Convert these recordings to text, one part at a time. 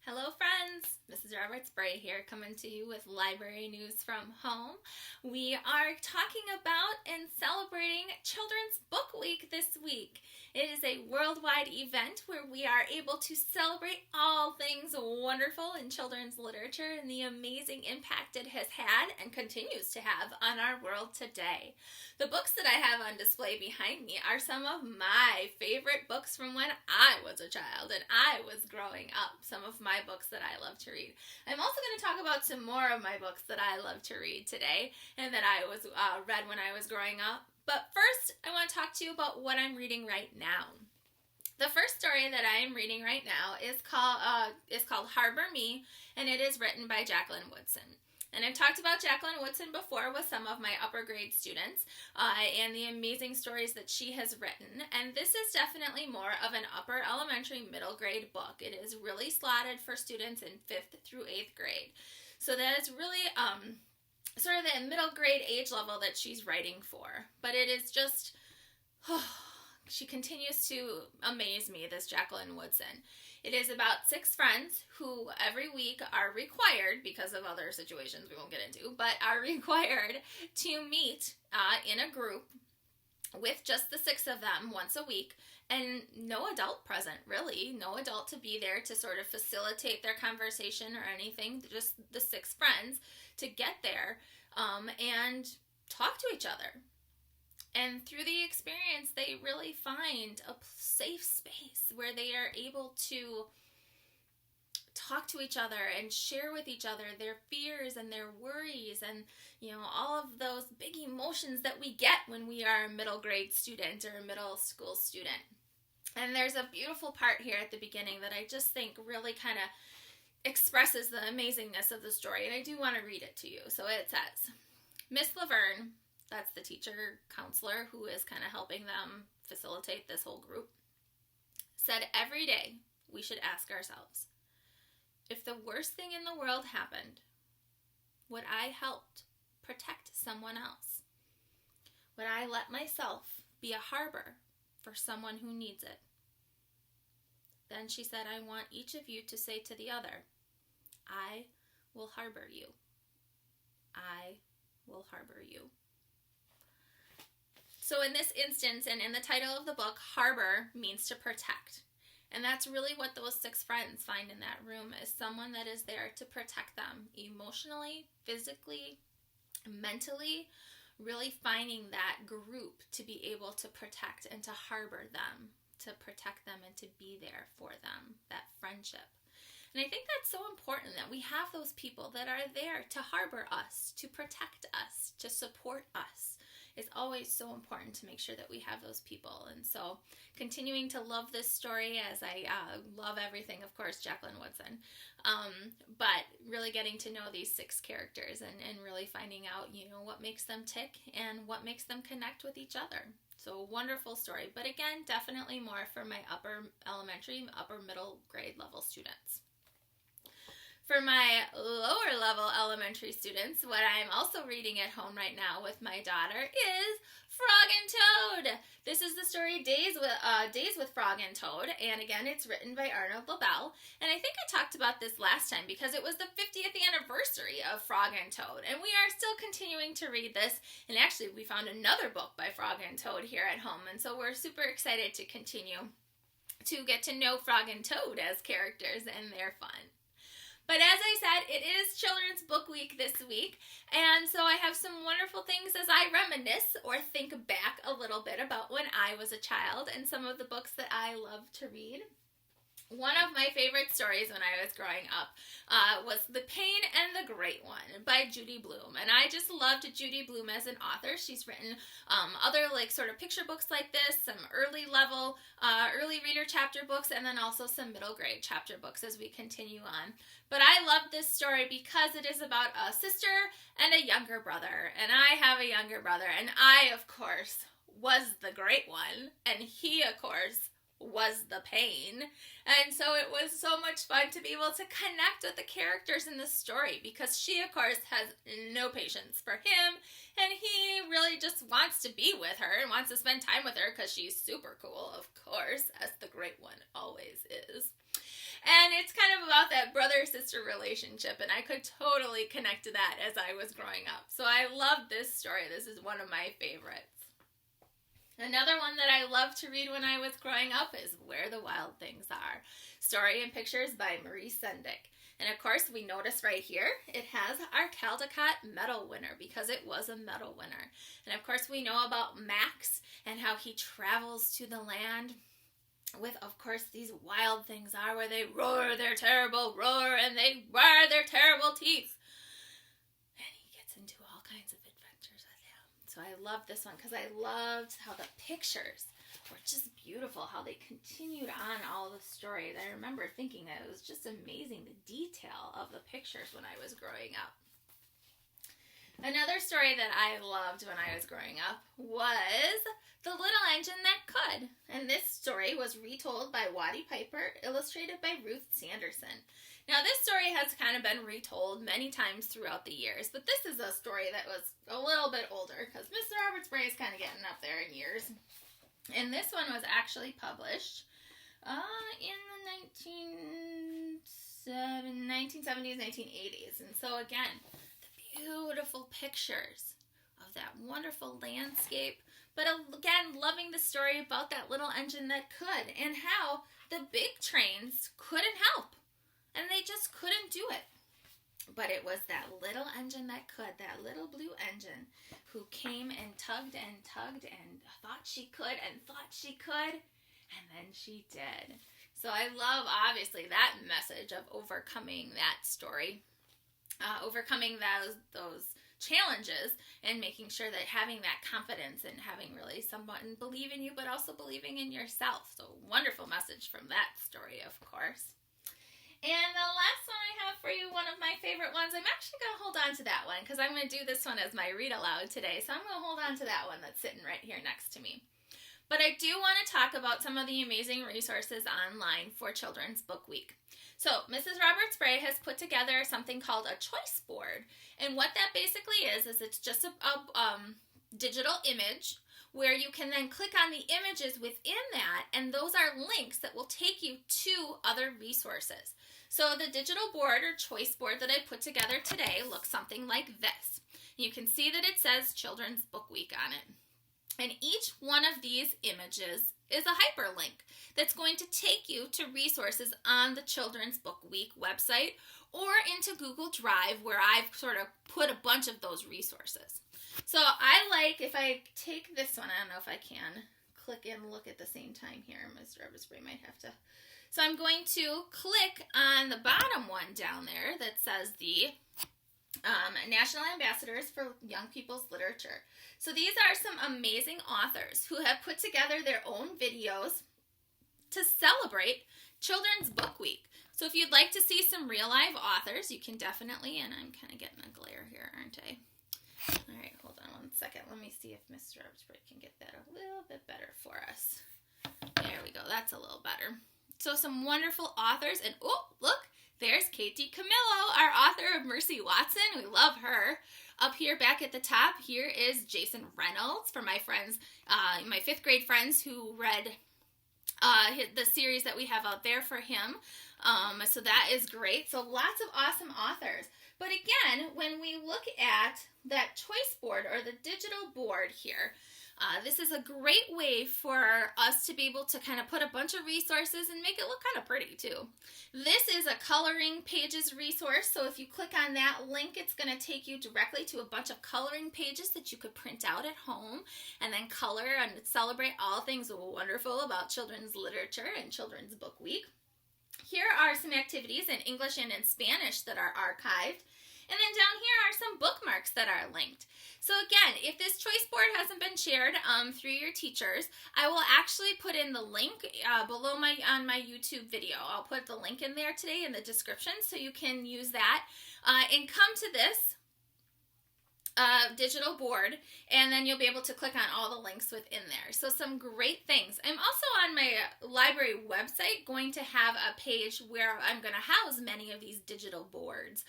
Hello, friends. This is Roberts-Bray here, coming to you with library news from home. We are talking about and celebrating Children's Book Week this week. It is a worldwide event where we are able to celebrate all things wonderful in children's literature and the amazing impact it has had and continues to have on our world today. The books that I have on display behind me are some of my favorite books from when I was a child and I was growing up. Some of my books that I love to read. I'm also going to talk about some more of my books that I love to read today and that I was read when I was growing up. But first, I want to talk to you about what I'm reading right now. The first story that I am reading right now is called Harbor Me, and it is written by Jacqueline Woodson. And I've talked about Jacqueline Woodson before with some of my upper grade students and the amazing stories that she has written. And this is definitely more of an upper elementary middle grade book. It is really slotted for students in 5th through 8th grade. So that is really sort of the middle grade age level that she's writing for. But it is just, she continues to amaze me, this Jacqueline Woodson. It is about 6 friends who every week are required, because of other situations we won't get into, but are required to meet in a group with just the 6 of them once a week, and no adult present, really. No adult to be there to sort of facilitate their conversation or anything, just the 6 friends to get there and talk to each other. And through the experience, they really find a safe space where they are able to talk to each other and share with each other their fears and their worries and, all of those big emotions that we get when we are a middle grade student or a middle school student. And there's a beautiful part here at the beginning that I just think really kind of expresses the amazingness of the story. And I do want to read it to you. So it says, Miss Laverne, that's the teacher counselor who is kind of helping them facilitate this whole group, said every day we should ask ourselves, if the worst thing in the world happened, would I help protect someone else? Would I let myself be a harbor for someone who needs it? Then she said, I want each of you to say to the other, I will harbor you. I will harbor you. So in this instance, and in the title of the book, harbor means to protect. And that's really what those 6 friends find in that room, is someone that is there to protect them emotionally, physically, mentally, really finding that group to be able to protect and to harbor them, to protect them and to be there for them, that friendship. And I think that's so important that we have those people that are there to harbor us, to protect us, to support us. It's always so important to make sure that we have those people. And so continuing to love this story, as I love everything, of course, Jacqueline Woodson, but really getting to know these 6 characters and really finding out, what makes them tick and what makes them connect with each other. So a wonderful story, but again, definitely more for my upper elementary, upper middle grade level students. For my lower level elementary students, what I'm also reading at home right now with my daughter is Frog and Toad. This is the story Days with Frog and Toad, and again, it's written by Arnold Lobel. And I think I talked about this last time because it was the 50th anniversary of Frog and Toad, and we are still continuing to read this. And actually, we found another book by Frog and Toad here at home, and so we're super excited to continue to get to know Frog and Toad as characters, and they're fun. But as I said, it is Children's Book Week this week, and so I have some wonderful things as I reminisce or think back a little bit about when I was a child and some of the books that I love to read. One of my favorite stories when I was growing up was The Pain and the Great One by Judy Blume. And I just loved Judy Blume as an author. She's written other sort of picture books like this, some early reader chapter books, and then also some middle grade chapter books as we continue on. But I love this story because it is about a sister and a younger brother. And I have a younger brother, and I, of course, was the great one. And he, of course, was the pain. And so it was so much fun to be able to connect with the characters in this story, because she, of course, has no patience for him, and he really just wants to be with her and wants to spend time with her because she's super cool, of course, as the great one always is. And it's kind of about that brother-sister relationship, and I could totally connect to that as I was growing up. So I love this story. This is one of my favorites. Another one that I loved to read when I was growing up is Where the Wild Things Are. Story and pictures by Marie Sendick. And of course, we notice right here, it has our Caldecott medal winner because it was a medal winner. And of course, we know about Max and how he travels to the land with, of course, these wild things are where they roar their terrible roar and they roar their terrible teeth. And he gets into all kinds of adventures with him. So I love this one because I loved how the pictures were just beautiful, how they continued on all the story. I remember thinking that it was just amazing, the detail of the pictures when I was growing up. Another story that I loved when I was growing up was The Little Engine That Could. And this story was retold by Waddy Piper, illustrated by Ruth Sanderson. Now, this story has kind of been retold many times throughout the years, but this is a story that was a little bit older because Mr. Roberts-Bray is kind of getting up there in years. And this one was actually published in the 1970s, 1980s. And so again, the beautiful pictures of that wonderful landscape. But again, loving the story about that little engine that could and how the big trains couldn't help. And they just couldn't do it. But it was that little engine that could, that little blue engine, who came and tugged and thought she could and thought she could, and then she did. So I love, obviously, that message of overcoming that story, overcoming those challenges, and making sure that having that confidence and having really someone believe in you, but also believing in yourself. So wonderful message from that story, of course. And the last one I have for you, one of my favorite ones, I'm actually going to hold on to that one because I'm going to do this one as my read aloud today. So I'm going to hold on to that one that's sitting right here next to me. But I do want to talk about some of the amazing resources online for Children's Book Week. So Mrs. Roberts-Bray has put together something called a choice board. And what that basically is it's just a digital image where you can then click on the images within that, and those are links that will take you to other resources. So the digital board or choice board that I put together today looks something like this. You can see that it says Children's Book Week on it. And each one of these images is a hyperlink that's going to take you to resources on the Children's Book Week website or into Google Drive, where I've sort of put a bunch of those resources. So I like, if I take this one, I don't know if I can click and look at the same time here. Mr. Roberts-Bray might have to. So I'm going to click on the bottom one down there that says the National Ambassadors for Young People's Literature. So these are some amazing authors who have put together their own videos to celebrate Children's Book Week. So if you'd like to see some real live authors, you can definitely, and I'm kind of getting a glare here, aren't I? All right, hold on one second. Let me see if Mr. Roberts-Bray can get that a little bit better for us. There we go. That's a little better. So some wonderful authors, and oh, look, there's Katie Camillo, our author of Mercy Watson. We love her. Up here, back at the top, here is Jason Reynolds for my friends, my 5th grade friends who read the series that we have out there for him. So that is great. So lots of awesome authors. But again, when we look at that choice board or the digital board here, this is a great way for us to be able to kind of put a bunch of resources and make it look kind of pretty too. This is a coloring pages resource, so if you click on that link, it's going to take you directly to a bunch of coloring pages that you could print out at home and then color and celebrate all things wonderful about children's literature and Children's Book Week. Here are some activities in English and in Spanish that are archived. And then down here are some bookmarks that are linked. So again, if this choice board hasn't been shared through your teachers, I will actually put in the link below on my YouTube video. I'll put the link in there today in the description so you can use that and come to this digital board, and then you'll be able to click on all the links within there. So some great things. I'm also on my library website going to have a page where I'm going to house many of these digital boards,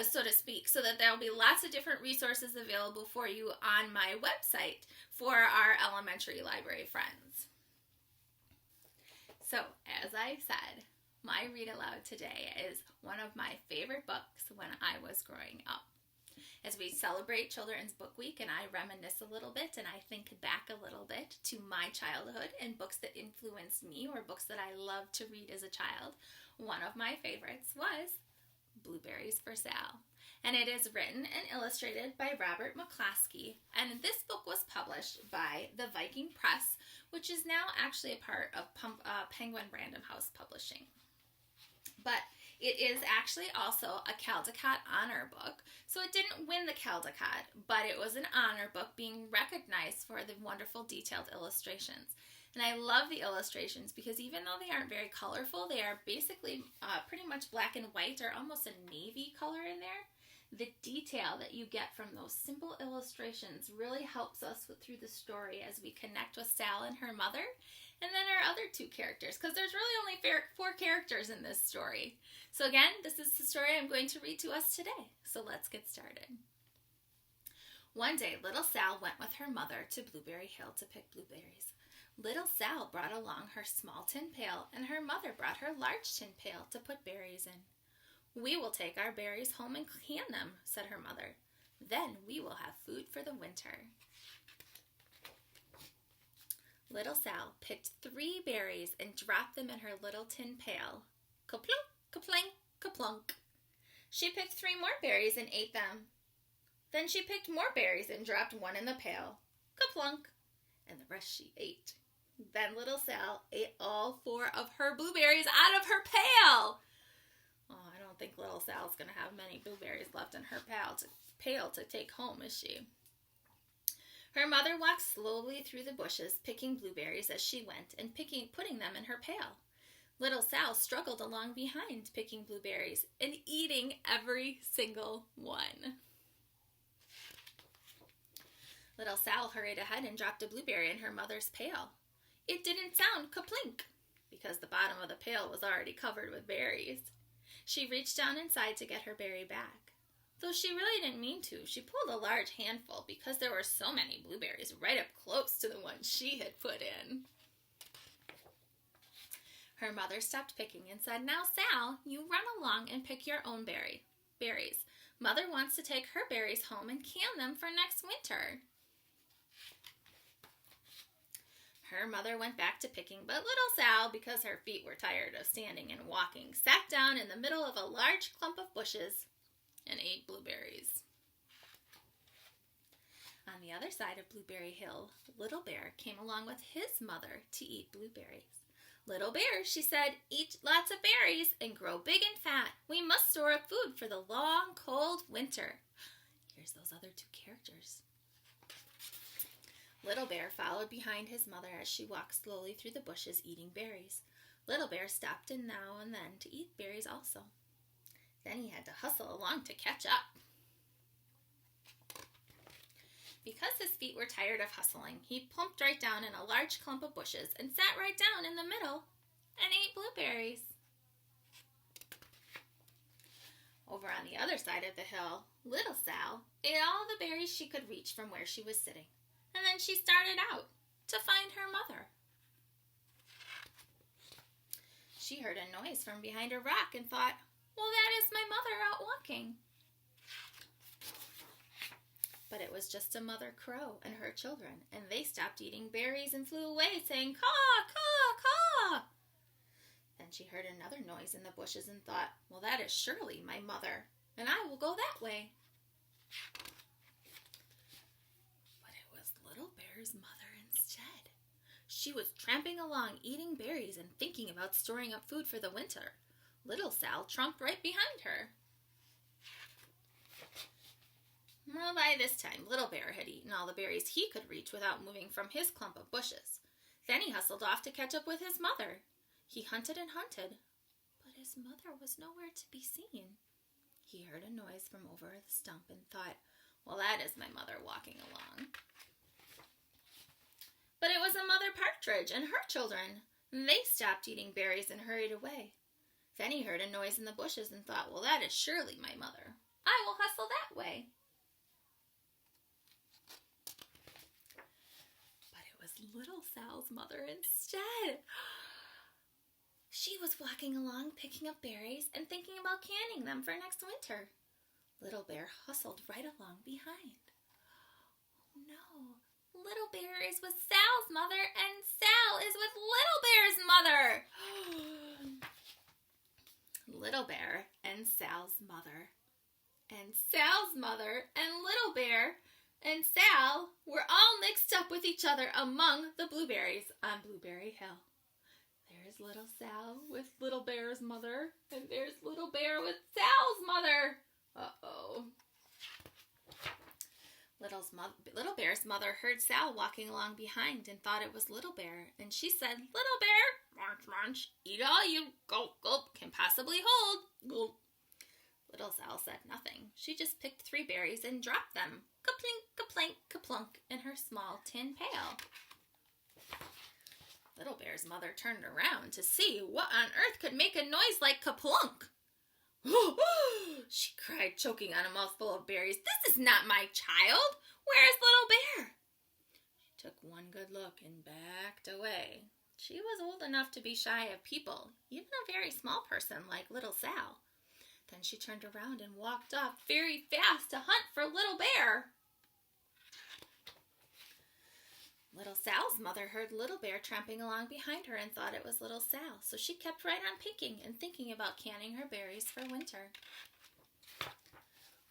so to speak, so that there will be lots of different resources available for you on my website for our elementary library friends. So, as I said, My read aloud today is one of my favorite books when I was growing up. As we celebrate Children's Book Week and I reminisce a little bit and I think back a little bit to my childhood and books that influenced me or books that I loved to read as a child, one of my favorites was Blueberries for Sale. And it is written and illustrated by Robert McCloskey. And this book was published by the Viking Press, which is now actually a part of Penguin Random House Publishing. But it is actually also a Caldecott honor book. So it didn't win the Caldecott, but it was an honor book being recognized for the wonderful detailed illustrations. And I love the illustrations because even though they aren't very colorful, they are basically pretty much black and white or almost a navy color in there. The detail that you get from those simple illustrations really helps us through the story as we connect with Sal and her mother, and then our other two characters, because there's really only 4 characters in this story. So again, this is the story I'm going to read to us today. So let's get started. One day, little Sal went with her mother to Blueberry Hill to pick blueberries. Little Sal brought along her small tin pail, and her mother brought her large tin pail to put berries in. "We will take our berries home and can them," said her mother. "Then we will have food for the winter." Little Sal picked 3 berries and dropped them in her little tin pail. Kaplunk, kaplank, kaplunk. She picked 3 more berries and ate them. Then she picked more berries and dropped 1 in the pail. Kaplunk. And the rest she ate. Then little Sal ate all 4 of her blueberries out of her pail. Oh, I don't think little Sal's going to have many blueberries left in her pail to take home, is she? Her mother walked slowly through the bushes, picking blueberries as she went and putting them in her pail. Little Sal struggled along behind, picking blueberries and eating every single one. Little Sal hurried ahead and dropped a blueberry in her mother's pail. It didn't sound kaplink because the bottom of the pail was already covered with berries. She reached down inside to get her berry back. Though she really didn't mean to, she pulled a large handful because there were so many blueberries right up close to the ones she had put in. Her mother stopped picking and said, "Now, Sal, you run along and pick your own berries. Mother wants to take her berries home and can them for next winter." Her mother went back to picking, but little Sal, because her feet were tired of standing and walking, sat down in the middle of a large clump of bushes and ate blueberries. On the other side of Blueberry Hill, Little Bear came along with his mother to eat blueberries. "Little Bear," she said, "eat lots of berries and grow big and fat. We must store up food for the long, cold winter." Here's those other 2 characters. Little Bear followed behind his mother as she walked slowly through the bushes eating berries. Little Bear stopped in now and then to eat berries also. Then he had to hustle along to catch up. Because his feet were tired of hustling, he plumped right down in a large clump of bushes and sat right down in the middle and ate blueberries. Over on the other side of the hill, little Sal ate all the berries she could reach from where she was sitting. And then she started out to find her mother. She heard a noise from behind a rock and thought, "Well, that is my mother out walking." But it was just a mother crow and her children, and they stopped eating berries and flew away, saying, "Caw, caw, caw." Then she heard another noise in the bushes and thought, "Well, that is surely my mother, and I will go that way." Little Bear's mother instead. She was tramping along, eating berries and thinking about storing up food for the winter. Little Sal trumped right behind her. Well, by this time, Little Bear had eaten all the berries he could reach without moving from his clump of bushes. Then he hustled off to catch up with his mother. He hunted and hunted, but his mother was nowhere to be seen. He heard a noise from over the stump and thought, "Well, that is my mother walking along." But it was a mother partridge and her children. They stopped eating berries and hurried away. Then he heard a noise in the bushes and thought, "Well, that is surely my mother. I will hustle that way." But it was little Sal's mother instead. She was walking along picking up berries and thinking about canning them for next winter. Little Bear hustled right along behind. Oh no, Little Bear is with Sal's mother and Sal is with Little Bear's mother. Little Bear and Sal's mother. And Sal's mother and Little Bear and Sal were all mixed up with each other among the blueberries on Blueberry Hill. There's little Sal with Little Bear's mother, and there's Little Bear with Sal's mother. Uh-oh. Little Bear's mother heard Sal walking along behind and thought it was Little Bear, and she said, "Little Bear, munch, munch, eat all you, gulp, gulp, can possibly hold, gulp." Little Sal said nothing. She just picked 3 berries and dropped them, ka-plink, ka-plank, ka-plunk, in her small tin pail. Little Bear's mother turned around to see what on earth could make a noise like ka-plunk. She cried, choking on a mouthful of berries. "This is not my child. Where is Little Bear?" She took one good look and backed away. She was old enough to be shy of people, even a very small person like little Sal. Then she turned around and walked off very fast to hunt for Little Bear. Little Sal's mother heard Little Bear tramping along behind her and thought it was little Sal, so she kept right on picking and thinking about canning her berries for winter.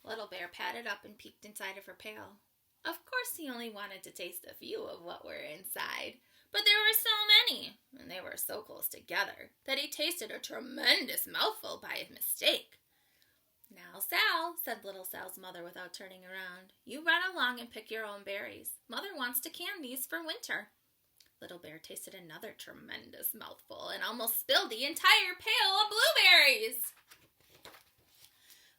Little Bear padded up and peeked inside of her pail. Of course he only wanted to taste a few of what were inside, but there were so many, and they were so close together, that he tasted a tremendous mouthful by mistake. "Now, Sal," said little Sal's mother without turning around, "you run along and pick your own berries. Mother wants to can these for winter." Little Bear tasted another tremendous mouthful and almost spilled the entire pail of blueberries.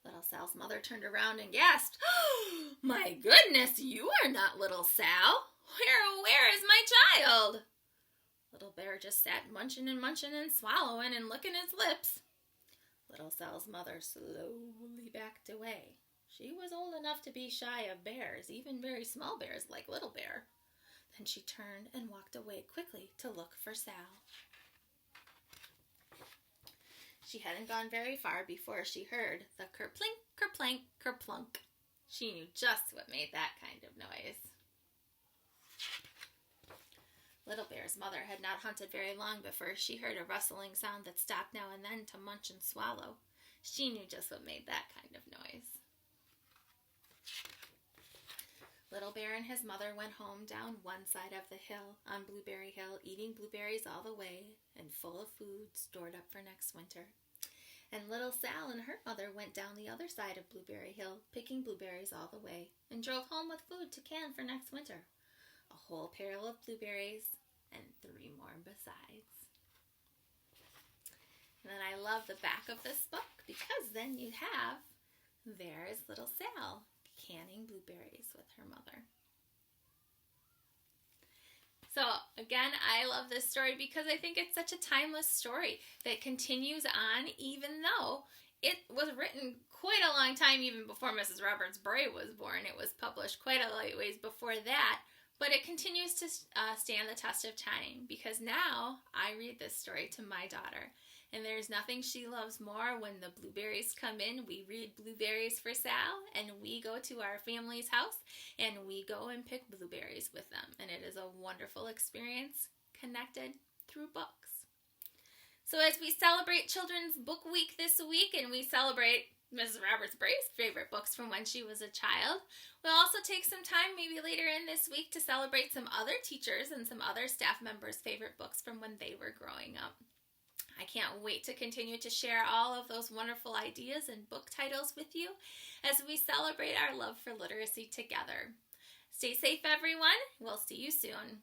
Little Sal's mother turned around and gasped, "Oh, my goodness, you are not little Sal. Where is my child?" Little Bear just sat munching and swallowing and licking his lips. Little Sal's mother slowly backed away. She was old enough to be shy of bears, even very small bears like Little Bear. Then she turned and walked away quickly to look for Sal. She hadn't gone very far before she heard the kerplink, kerplank, kerplunk. She knew just what made that kind of noise. Little Bear's mother had not hunted very long before she heard a rustling sound that stopped now and then to munch and swallow. She knew just what made that kind of noise. Little Bear and his mother went home down one side of the hill on Blueberry Hill, eating blueberries all the way and full of food stored up for next winter. And little Sal and her mother went down the other side of Blueberry Hill, picking blueberries all the way, and drove home with food to can for next winter. A whole pail of blueberries and 3 more besides. And then I love the back of this book because then you have, there is little Sal canning blueberries with her mother. So again, I love this story because I think it's such a timeless story that continues on even though it was written quite a long time even before Mrs. Roberts-Bray was born. It was published quite a ways before that. But it continues to stand the test of time because now I read this story to my daughter. And there's nothing she loves more when the blueberries come in. We read Blueberries for Sal and we go to our family's house and we go and pick blueberries with them. And it is a wonderful experience connected through books. So as we celebrate Children's Book Week this week and we celebrate Mrs. Roberts-Bray's favorite books from when she was a child, we'll also take some time maybe later in this week to celebrate some other teachers and some other staff members' favorite books from when they were growing up. I can't wait to continue to share all of those wonderful ideas and book titles with you as we celebrate our love for literacy together. Stay safe, everyone. We'll see you soon.